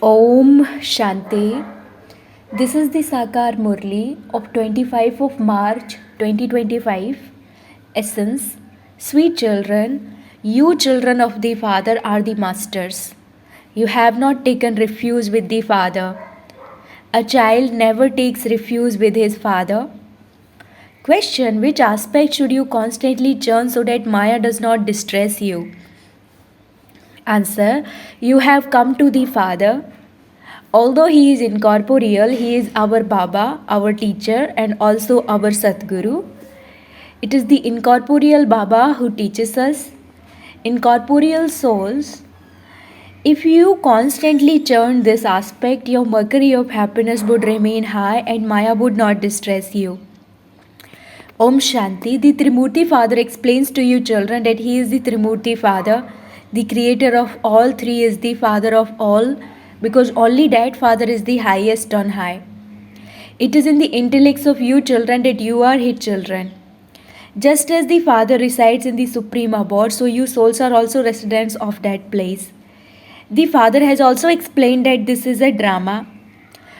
Om Shanti. This is the Sakar Murli of 25 of March 2025. Essence. Sweet children, you children of the Father are the masters. You have not taken refuge with the Father. A child never takes refuge with his father. Question: which aspect should you constantly churn so that Maya does not distress you? Answer: you have come to the Father. Although he is incorporeal, he is our Baba, our teacher, and also our Satguru. It is the incorporeal Baba who teaches us. Incorporeal souls, if you constantly churn this aspect, your mercury of happiness would remain high and Maya would not distress you. Om Shanti. The Trimurti Father explains to you children that he is the Trimurti Father. The creator of all three is the Father of all, because only that Father is the highest on high. It is in the intellects of you children that you are his children. Just as the Father resides in the Supreme Abode, so you souls are also residents of that place. The Father has also explained that this is a drama.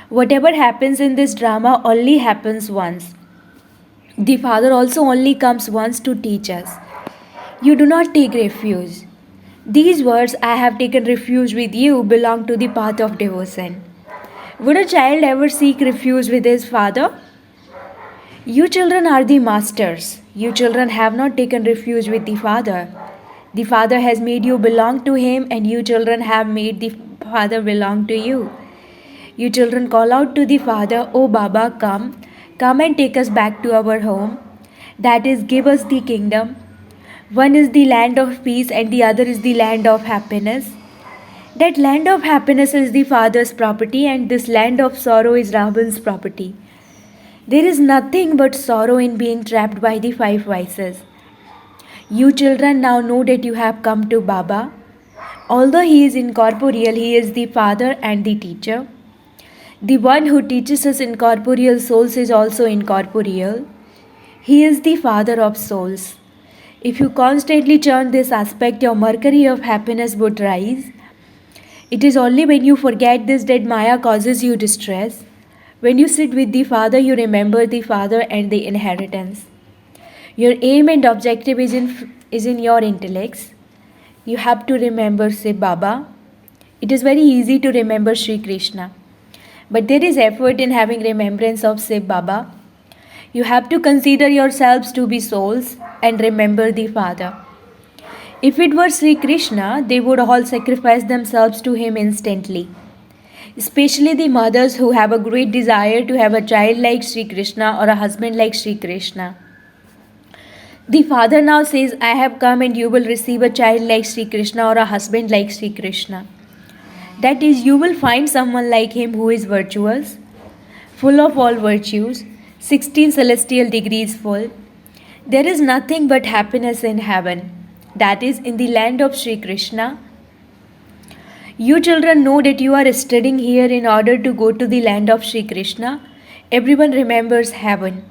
Whatever happens in this drama only happens once. The Father also only comes once to teach us. You do not take refuge. These words, I have taken refuge with you, belong to the path of devotion. Would a child ever seek refuge with his father? You children are the masters. You children have not taken refuge with the Father. The Father has made you belong to Him, and you children have made the Father belong to you. You children call out to the Father, "O Baba, come. Come and take us back to our home. That is, give us the kingdom. One is the land of peace and the other is the land of happiness. That land of happiness is the Father's property, and this land of sorrow is Ravan's property. There is nothing but sorrow in being trapped by the five vices. You children now know that you have come to Baba. Although he is incorporeal, he is the Father and the teacher. The one who teaches us incorporeal souls is also incorporeal. He is the Father of souls. If you constantly churn this aspect, your mercury of happiness would rise. It is only when you forget this that Maya causes you distress. When you sit with the Father, you remember the Father and the inheritance. Your aim and objective is in your intellects. You have to remember Shiv Baba. It is very easy to remember Sri Krishna. But there is effort in having remembrance of Shiv Baba. You have to consider yourselves to be souls and remember the Father. If it were Sri Krishna, they would all sacrifice themselves to him instantly. Especially the mothers who have a great desire to have a child like Sri Krishna or a husband like Sri Krishna. The Father now says, I have come and you will receive a child like Sri Krishna or a husband like Sri Krishna. That is, you will find someone like him who is virtuous, full of all virtues, 16 celestial degrees full. There is nothing but happiness in heaven. That is, in the land of Sri Krishna. You children know that you are studying here in order to go to the land of Sri Krishna. Everyone remembers heaven.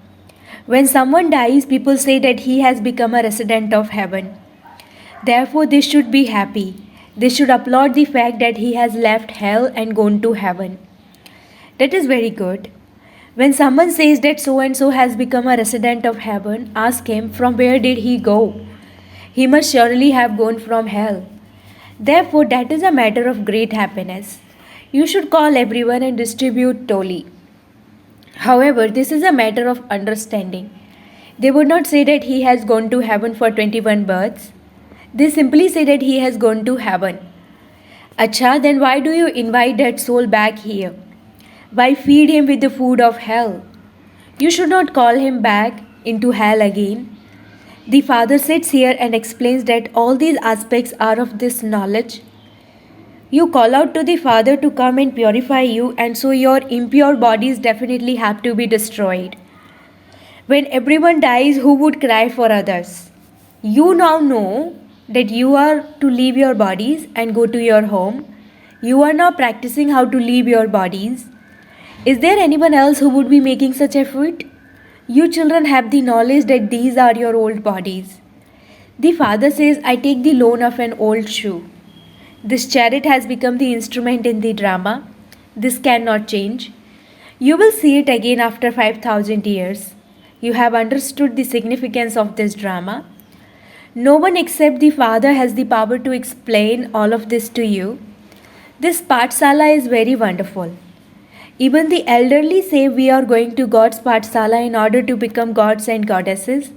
When someone dies, people say that he has become a resident of heaven. Therefore, they should be happy. They should applaud the fact that he has left hell and gone to heaven. That is very good. When someone says that so and so has become a resident of heaven, ask him from where did he go? He must surely have gone from hell. Therefore, that is a matter of great happiness. You should call everyone and distribute toli. However, this is a matter of understanding. They would not say that he has gone to heaven for 21 births. They simply say that he has gone to heaven. Acha, then why do you invite that soul back here? Why feed him with the food of hell? You should not call him back into hell again. The Father sits here and explains that all these aspects are of this knowledge. You call out to the Father to come and purify you, and so your impure bodies definitely have to be destroyed. When everyone dies, who would cry for others? You now know that you are to leave your bodies and go to your home. You are now practicing how to leave your bodies. Is there anyone else who would be making such effort? You children have the knowledge that these are your old bodies. The Father says, I take the loan of an old shoe. This chariot has become the instrument in the drama. This cannot change. You will see it again after 5,000 years. You have understood the significance of this drama. No one except the Father has the power to explain all of this to you. This Pathsala is very wonderful. Even the elderly say we are going to God's Pathsala in order to become gods and goddesses.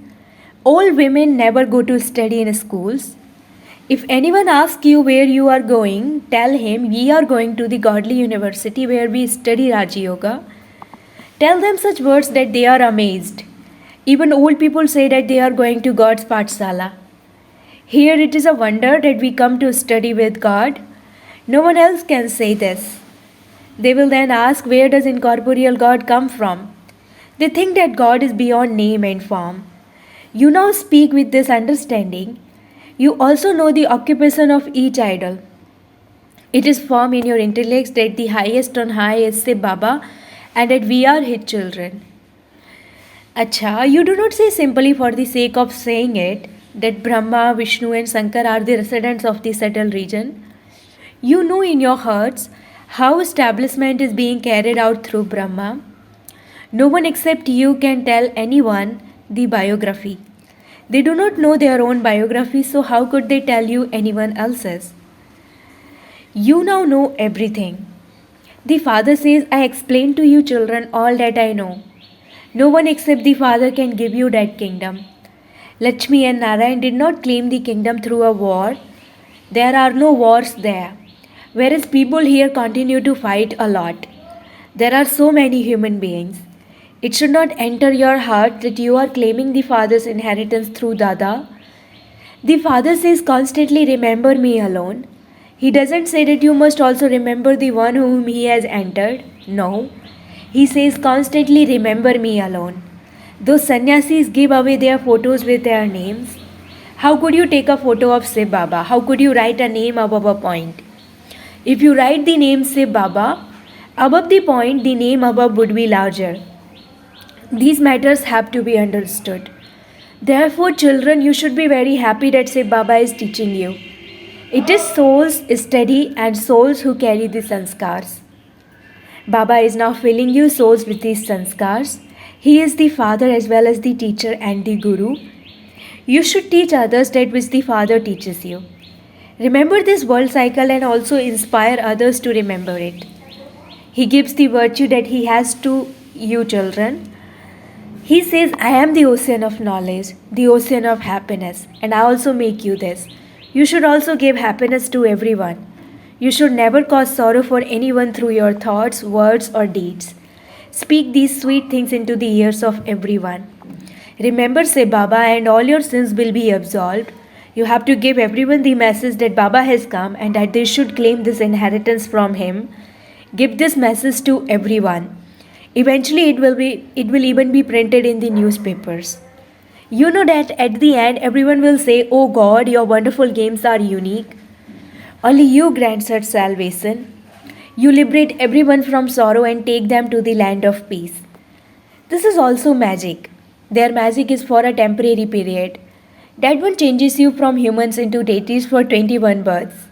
Old women never go to study in schools. If anyone asks you where you are going, tell him we are going to the godly university where we study Raja Yoga. Tell them such words that they are amazed. Even old people say that they are going to God's Pathsala. Here it is a wonder that we come to study with God. No one else can say this. They will then ask, where does incorporeal God come from? They think that God is beyond name and form. You now speak with this understanding. You also know the occupation of each idol. It is formed in your intellect that the highest on high is Shiv Baba and that we are his children. Acha, you do not say simply for the sake of saying it that Brahma, Vishnu and Shankar are the residents of the subtle region. You know in your hearts how establishment is being carried out through Brahma. No one except you can tell anyone the biography. They do not know their own biography, so how could they tell you anyone else's? You now know everything. The Father says, I explain to you children all that I know. No one except the Father can give you that kingdom. Lakshmi and Narayan did not claim the kingdom through a war. There are no wars there. Whereas people here continue to fight a lot. There are so many human beings. It should not enter your heart that you are claiming the Father's inheritance through Dada. The Father says constantly, remember me alone. He doesn't say that you must also remember the one whom he has entered. No. He says constantly, remember me alone. Those sannyasis give away their photos with their names. How could you take a photo of Shiv Baba? How could you write a name above a point? If you write the name Shiv Baba, above the point, the name above would be larger. These matters have to be understood. Therefore, children, you should be very happy that Shiv Baba is teaching you. It is souls steady and souls who carry the sanskars. Baba is now filling you souls with these sanskars. He is the Father as well as the teacher and the Guru. You should teach others that which the Father teaches you. Remember this world cycle and also inspire others to remember it. He gives the virtue that he has to you children. He says, I am the ocean of knowledge, the ocean of happiness, and I also make you this. You should also give happiness to everyone. You should never cause sorrow for anyone through your thoughts, words, or deeds. Speak these sweet things into the ears of everyone. Remember, say Baba, and all your sins will be absolved. You have to give everyone the message that Baba has come and that they should claim this inheritance from him. Give this message to everyone. Eventually, it will even be printed in the newspapers. You know that at the end, everyone will say, oh God, your wonderful games are unique. Only you grant such salvation. You liberate everyone from sorrow and take them to the land of peace. This is also magic. Their magic is for a temporary period. That one changes you from humans into deities for 21 births.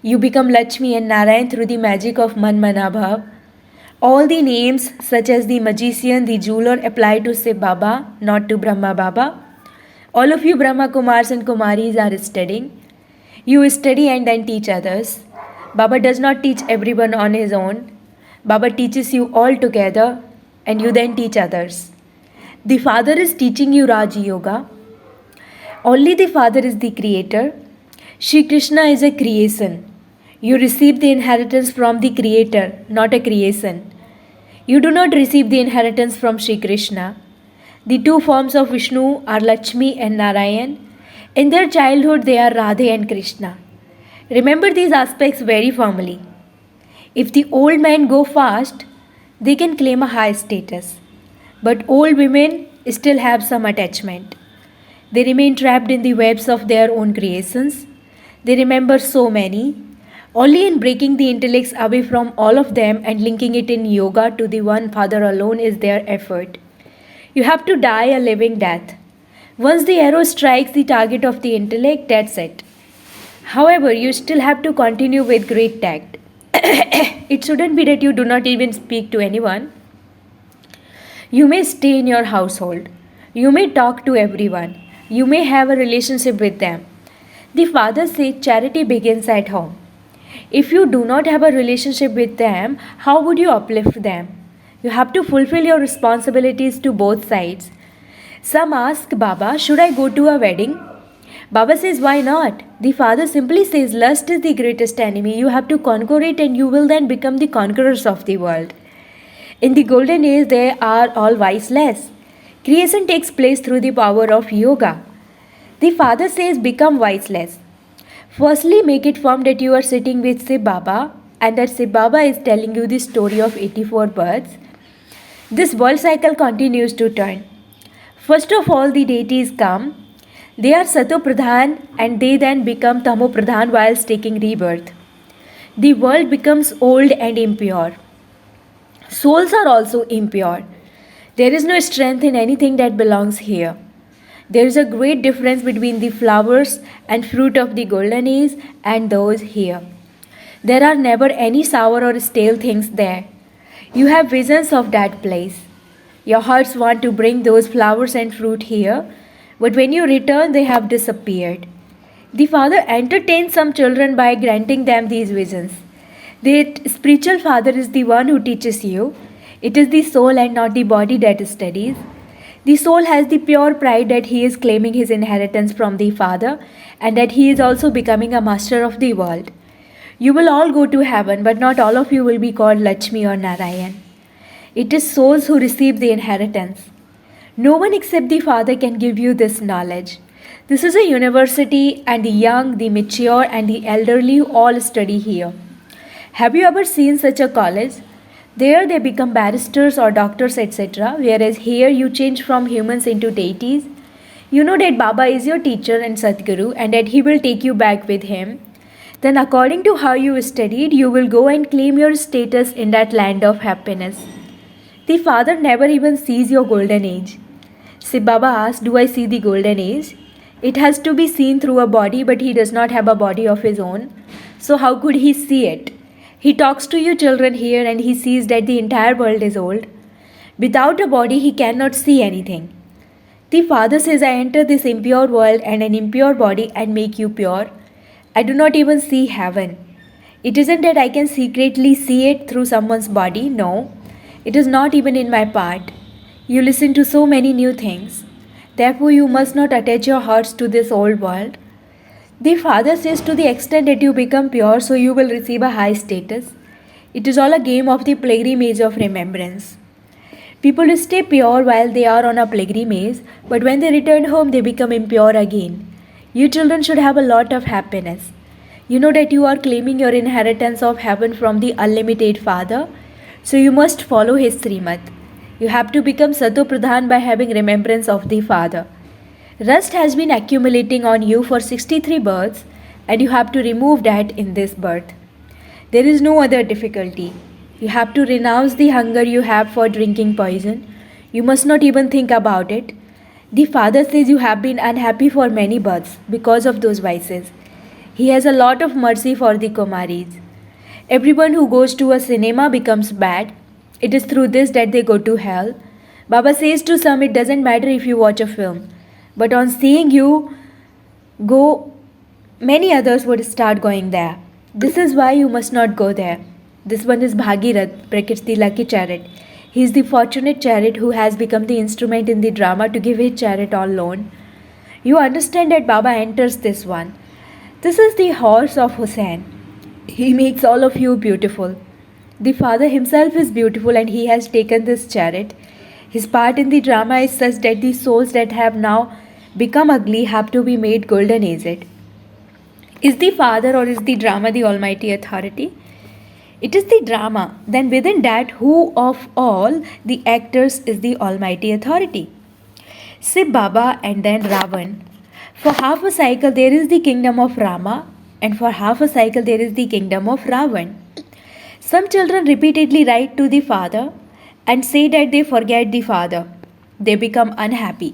You become Lakshmi and Narayan through the magic of Manmanabhav. All the names such as the magician, the jeweler apply to Shiv Baba, not to Brahma Baba. All of you Brahma Kumars and Kumaris are studying. You study and then teach others. Baba does not teach everyone on his own. Baba teaches you all together and you then teach others. The Father is teaching you Raja Yoga. Only the Father is the creator. Shri Krishna is a creation. You receive the inheritance from the Creator, not a creation. You do not receive the inheritance from Shri Krishna. The two forms of Vishnu are Lakshmi and Narayan. In their childhood, they are Radhe and Krishna. Remember these aspects very firmly. If the old men go fast, they can claim a high status. But old women still have some attachment. They remain trapped in the webs of their own creations. They remember so many. Only in breaking the intellects away from all of them and linking it in yoga to the one Father alone is their effort. You have to die a living death. Once the arrow strikes the target of the intellect, that's it. However, you still have to continue with great tact. It shouldn't be that you do not even speak to anyone. You may stay in your household. You may talk to everyone. You may have a relationship with them. The father said charity begins at home. If you do not have a relationship with them, how would you uplift them? You have to fulfill your responsibilities to both sides. Some ask Baba, should I go to a wedding? Baba says, why not? The father simply says, lust is the greatest enemy. You have to conquer it and you will then become the conquerors of the world. In the golden age, they are all viceless. Creation takes place through the power of yoga. The father says, become viceless. Firstly, make it firm that you are sitting with Shiv Baba and that Shiv Baba is telling you the story of 84 births. This world cycle continues to turn. First of all, the deities come. They are Sato Pradhan and they then become Tamo Pradhan whilst taking rebirth. The world becomes old and impure. Souls are also impure. There is no strength in anything that belongs here. There is a great difference between the flowers and fruit of the golden age and those here. There are never any sour or stale things there. You have visions of that place. Your hearts want to bring those flowers and fruit here, but when you return, they have disappeared. The father entertains some children by granting them these visions. The spiritual father is the one who teaches you. It is the soul and not the body that studies. The soul has the pure pride that he is claiming his inheritance from the father and that he is also becoming a master of the world. You will all go to heaven, but not all of you will be called Lakshmi or Narayan. It is souls who receive the inheritance. No one except the Father can give you this knowledge. This is a university, and the young, the mature, and the elderly all study here. Have you ever seen such a college? There they become barristers or doctors, etc., whereas here you change from humans into deities. You know that Baba is your teacher and Sadguru and that he will take you back with him. Then, according to how you studied, you will go and claim your status in that land of happiness. The Father never even sees your golden age. Shiv Baba asks, do I see the golden age? It has to be seen through a body, but he does not have a body of his own. So how could he see it? He talks to you children here and he sees that the entire world is old. Without a body, he cannot see anything. The Father says, I enter this impure world and an impure body and make you pure. I do not even see heaven. It isn't that I can secretly see it through someone's body. No, it is not even in my part. You listen to so many new things. Therefore, you must not attach your hearts to this old world. The Father says, to the extent that you become pure, so you will receive a high status. It is all a game of the pilgrimage of remembrance. People stay pure while they are on a pilgrimage, but when they return home, they become impure again. You children should have a lot of happiness. You know that you are claiming your inheritance of heaven from the unlimited Father, so you must follow his Srimad. You have to become Sato Pradhan by having remembrance of the Father. Rust has been accumulating on you for 63 births, and you have to remove that in this birth. There is no other difficulty. You have to renounce the hunger you have for drinking poison. You must not even think about it. The Father says you have been unhappy for many births because of those vices. He has a lot of mercy for the Kumaris. Everyone who goes to a cinema becomes bad. It is through this that they go to hell. Baba says to some, it doesn't matter if you watch a film, but on seeing you go, many others would start going there. This is why you must not go there. This one is Bhagirath, brackets the lucky chariot. He is the fortunate chariot who has become the instrument in the drama to give his chariot on loan. You understand that Baba enters this one. This is the horse of Hussain. He makes all of you beautiful. The Father himself is beautiful and he has taken this chariot. His part in the drama is such that the souls that have now become ugly have to be made golden aged. Is the Father or is the drama the almighty authority? It is the drama. Then within that, who of all the actors is the almighty authority? Shiv Baba and then Ravan. For half a cycle there is the kingdom of Rama, and for half a cycle there is the kingdom of Ravan. Some children repeatedly write to the Father and say that they forget the Father. They become unhappy.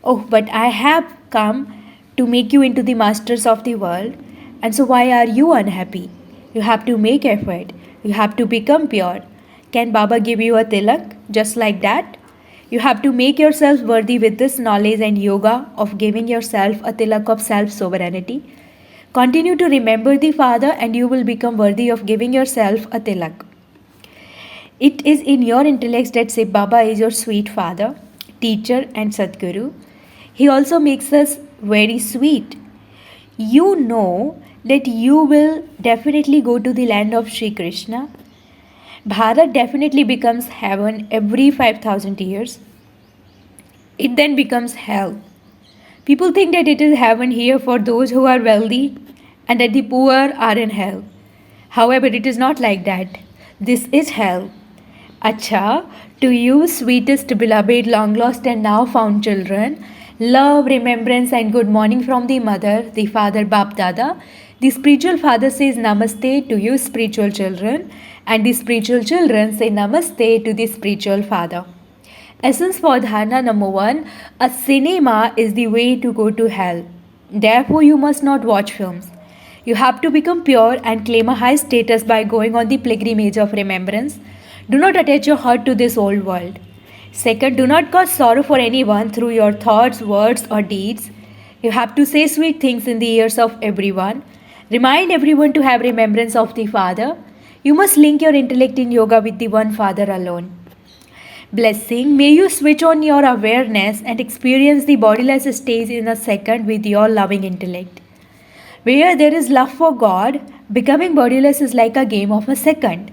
Oh, but I have come to make you into the masters of the world. And so, why are you unhappy? You have to make effort. You have to become pure. Can Baba give you a tilak just like that? You have to make yourself worthy with this knowledge and yoga of giving yourself a tilak of self sovereignty. Continue to remember the Father, and you will become worthy of giving yourself a tilak. It is in your intellect that Shiv Baba is your sweet father, teacher, and Sadguru. He also makes us very sweet. You know that you will definitely go to the land of Sri Krishna. Bharat definitely becomes heaven every 5,000 years. It then becomes hell. People think that it is heaven here for those who are wealthy and that the poor are in hell. However, it is not like that. This is hell. Acha, to you, sweetest, beloved, long lost, and now found children, love, remembrance, and good morning from the mother, the father, Bap Dada. The spiritual father says namaste to you, spiritual children, and the spiritual children say namaste to the spiritual father. Essence for dharana number 1, a cinema is the way to go to hell. Therefore, you must not watch films. You have to become pure and claim a high status by going on the pilgrimage of remembrance. Do not attach your heart to this old world. Second, do not cause sorrow for anyone through your thoughts, words, or deeds. You have to say sweet things in the ears of everyone. Remind everyone to have remembrance of the Father. You must link your intellect in yoga with the one Father alone. Blessing, may you switch on your awareness and experience the bodiless stage in a second with your loving intellect. Where there is love for God, becoming bodiless is like a game of a second.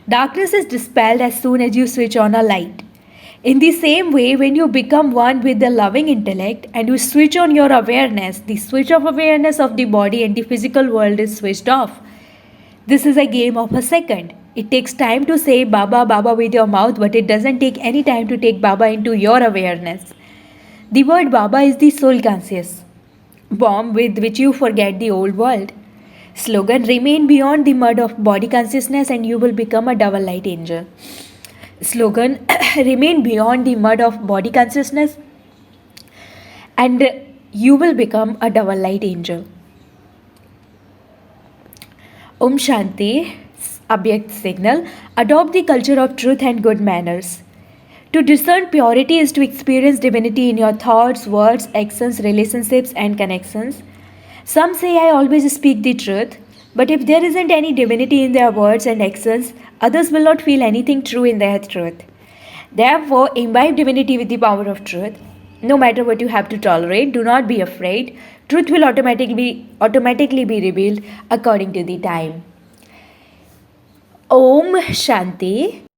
Darkness is dispelled as soon as you switch on a light. In the same way, when you become one with the loving intellect and you switch on your awareness, the switch of awareness of the body and the physical world is switched off. This is a game of a second. It takes time to say Baba, Baba with your mouth, but it doesn't take any time to take Baba into your awareness. The word Baba is the soul conscious bomb with which you forget the old world. Slogan, remain beyond the mud of body consciousness and you will become a double light angel. Slogan, remain beyond the mud of body consciousness and you will become a double light angel. Om Shanti, Abhyakt signal, adopt the culture of truth and good manners. To discern purity is to experience divinity in your thoughts, words, actions, relationships, and connections. Some say I always speak the truth, but if there isn't any divinity in their words and actions, others will not feel anything true in their truth. Therefore, imbibe divinity with the power of truth. No matter what you have to tolerate, do not be afraid. Truth will automatically be revealed according to the time. Om Shanti.